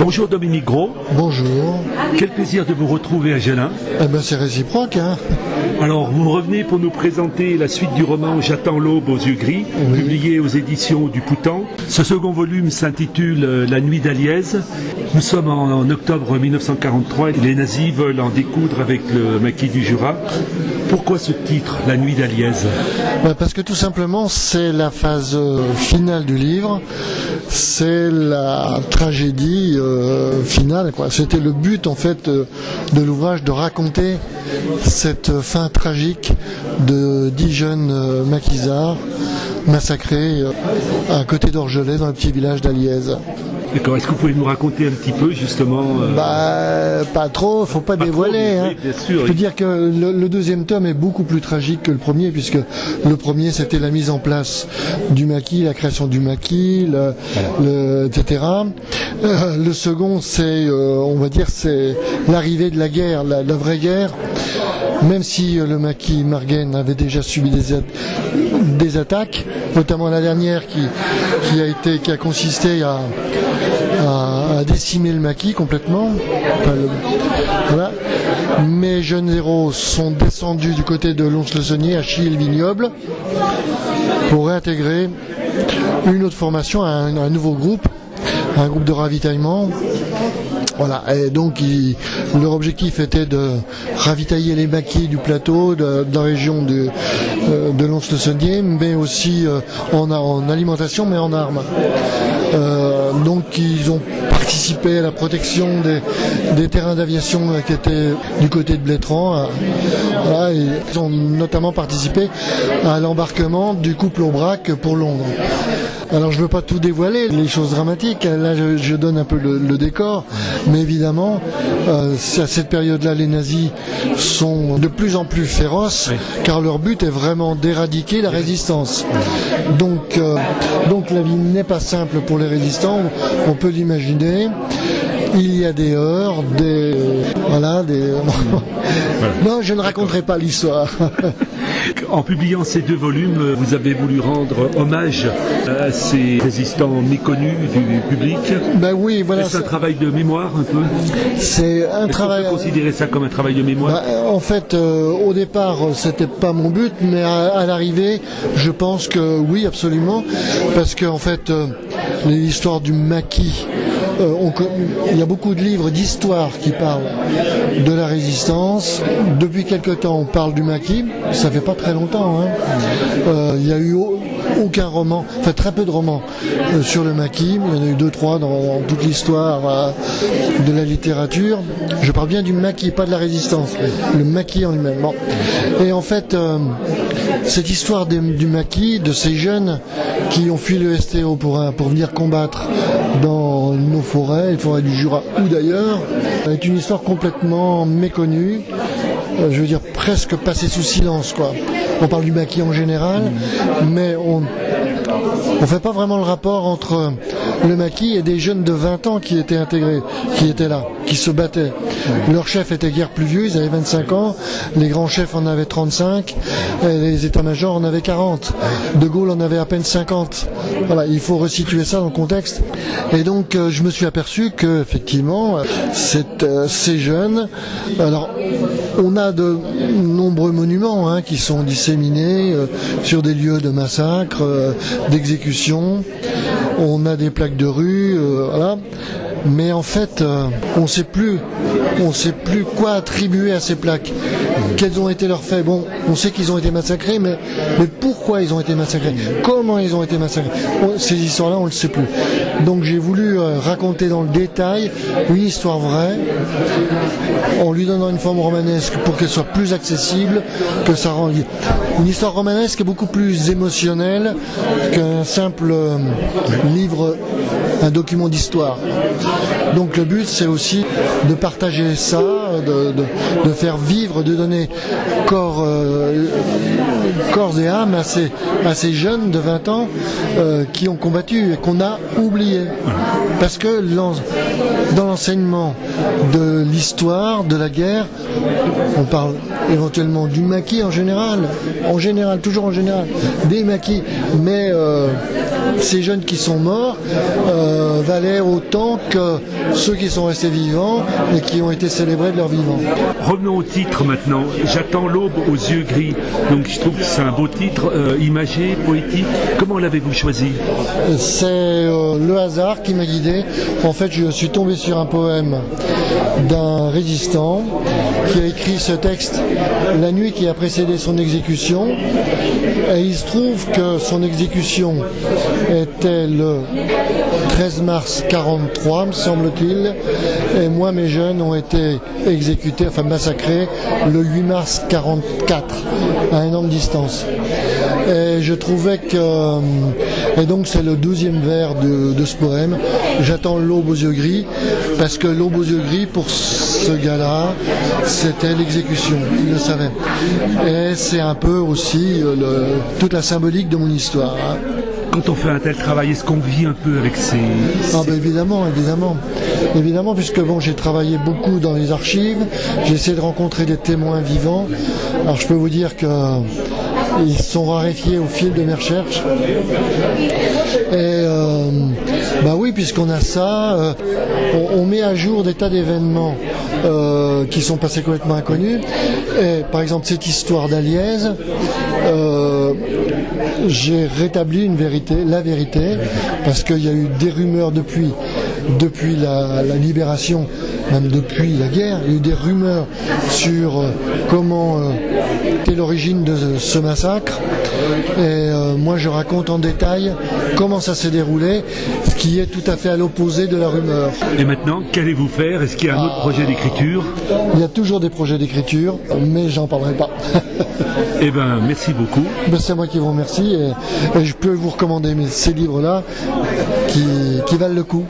Bonjour Dominique Gros. Bonjour. Quel plaisir de vous retrouver à Gellin. Eh ben c'est réciproque, hein. Alors vous revenez pour nous présenter la suite du roman J'attends l'aube aux yeux gris, oui, publié aux éditions du Poutan. Ce second volume s'intitule La nuit d'Alièse. Nous sommes en octobre 1943 et les nazis veulent en découdre avec le maquis du Jura. Pourquoi ce titre, La nuit d'Alièse? Parce que tout simplement c'est la phase finale du livre, c'est la tragédie finale, quoi. C'était le but en fait de l'ouvrage, de raconter cette fin tragique de 10 jeunes maquisards massacrés à côté d'Orgelet dans le petit village d'Alièse. D'accord, est-ce que vous pouvez nous raconter un petit peu justement Pas trop, faut pas dévoiler. Trop, hein. Oui, bien sûr, Je peux dire que le deuxième tome est beaucoup plus tragique que le premier, puisque le premier c'était la mise en place du maquis, la création du maquis, etc. Le second c'est, on va dire, c'est l'arrivée de la guerre, la vraie guerre. Même si le maquis Margaine avait déjà subi des attaques, notamment la dernière qui a consisté à décimer le maquis complètement. Voilà. Mes jeunes héros sont descendus du côté de Lons-le-Saunier à Chilly-le-Vignoble pour réintégrer une autre formation, un nouveau groupe, un groupe de ravitaillement. Voilà, et donc leur objectif était de ravitailler les maquis du plateau, de la région de Lons-le-Saunier, mais aussi en alimentation, mais en armes. Donc ils ont participé à la protection des terrains d'aviation qui étaient du côté de Blétran. Voilà, et ils ont notamment participé à l'embarquement du couple Aubrac pour Londres. Alors je ne veux pas tout dévoiler, les choses dramatiques, là je donne un peu le décor, mais évidemment à cette période-là les nazis sont de plus en plus féroces, car leur but est vraiment d'éradiquer la résistance. Donc la vie n'est pas simple pour les résistants, on peut l'imaginer. Il y a des heurts, Non, je ne raconterai pas l'histoire. En publiant ces deux volumes, vous avez voulu rendre hommage à ces résistants méconnus du public. Ben oui, voilà. C'est un travail de mémoire un peu. C'est un travail. On peut considérer ça comme un travail de mémoire. En fait, au départ, c'était pas mon but, mais à l'arrivée, je pense que oui, absolument, parce que en fait, l'histoire du maquis. Il y a beaucoup de livres d'histoire qui parlent de la résistance. Depuis quelque temps, on parle du maquis. Ça fait pas très longtemps. Hein. Il y a eu aucun roman, enfin très peu de romans sur le maquis. Il y en a eu 2-3 dans toute l'histoire de la littérature. Je parle bien du maquis, pas de la résistance. Le maquis en lui-même. Bon. Et en fait, cette histoire du maquis, de ces jeunes qui ont fui le STO pour venir combattre dans nos forêts, les forêts du Jura ou d'ailleurs, est une histoire complètement méconnue, je veux dire presque passée sous silence, quoi. On parle du maquis en général, mais on fait pas vraiment le rapport entre le maquis et des jeunes de 20 ans qui étaient intégrés, qui étaient là, qui se battaient. Leur chef était guère plus vieux, ils avaient 25 ans, les grands chefs en avaient 35, et les états-majors en avaient 40. De Gaulle en avait à peine 50. Voilà, il faut resituer ça dans le contexte. Et donc je me suis aperçu que effectivement, ces jeunes, alors on a de nombreux monuments qui sont disséminés sur des lieux de massacre, d'exécution. On a des plaques de rue, voilà. Mais en fait, on ne sait plus quoi attribuer à ces plaques. Quels ont été leurs faits? Bon, on sait qu'ils ont été massacrés, mais pourquoi ils ont été massacrés? Comment ils ont été massacrés? Ces histoires-là, on ne le sait plus. Donc j'ai voulu raconter dans le détail une histoire vraie, en lui donnant une forme romanesque pour qu'elle soit plus accessible, que ça rend... Une histoire romanesque est beaucoup plus émotionnelle qu'un simple livre, un document d'histoire. Donc le but c'est aussi de partager ça, de faire vivre, de donner corps corps et âme à ces jeunes de 20 ans qui ont combattu et qu'on a oublié. Parce que dans l'enseignement de l'histoire, de la guerre, on parle éventuellement du maquis en général, toujours en général, des maquis, mais ces jeunes qui sont morts valaient autant que ceux qui sont restés vivants et qui ont été célébrés de leur vivant. Revenons au titre maintenant. J'attends l'aube aux yeux gris. Donc je trouve que c'est un beau titre, imagé, poétique. Comment l'avez-vous choisi? C'est le hasard qui m'a guidé. En fait, je suis tombé sur un poème d'un résistant qui a écrit ce texte la nuit qui a précédé son exécution. Et il se trouve que son exécution était le 13 mars 43, me semble-t-il, et moi, mes jeunes ont été exécutés, enfin massacrés, le 8 mars 44, à un an de distance. Et je trouvais que... Et donc c'est le 12e vers de ce poème, j'attends l'aube aux yeux gris, parce que l'aube aux yeux gris, pour ce gars-là, c'était l'exécution, il le savait. Et c'est un peu aussi toute la symbolique de mon histoire. Hein. Quand on fait un tel travail, est-ce qu'on vit un peu avec ces... Ah ben évidemment, puisque bon, j'ai travaillé beaucoup dans les archives, j'ai essayé de rencontrer des témoins vivants. Alors je peux vous dire que ils sont raréfiés au fil de mes recherches. Et bah oui, puisqu'on a ça, on met à jour des tas d'événements qui sont passés complètement inconnus. Et par exemple cette histoire d'Alièse, j'ai rétabli la vérité, parce qu'il y a eu des rumeurs depuis la libération, même depuis la guerre, il y a eu des rumeurs sur comment était l'origine de ce massacre. Et moi je raconte en détail comment ça s'est déroulé, ce qui est tout à fait à l'opposé de la rumeur. Et maintenant, qu'allez-vous faire? Est-ce qu'il y a un autre projet d'écriture? Il y a toujours des projets d'écriture, mais j'en parlerai pas. Eh bien, merci beaucoup. Ben, c'est moi qui vous remercie et je peux vous recommander ces livres-là qui valent le coup.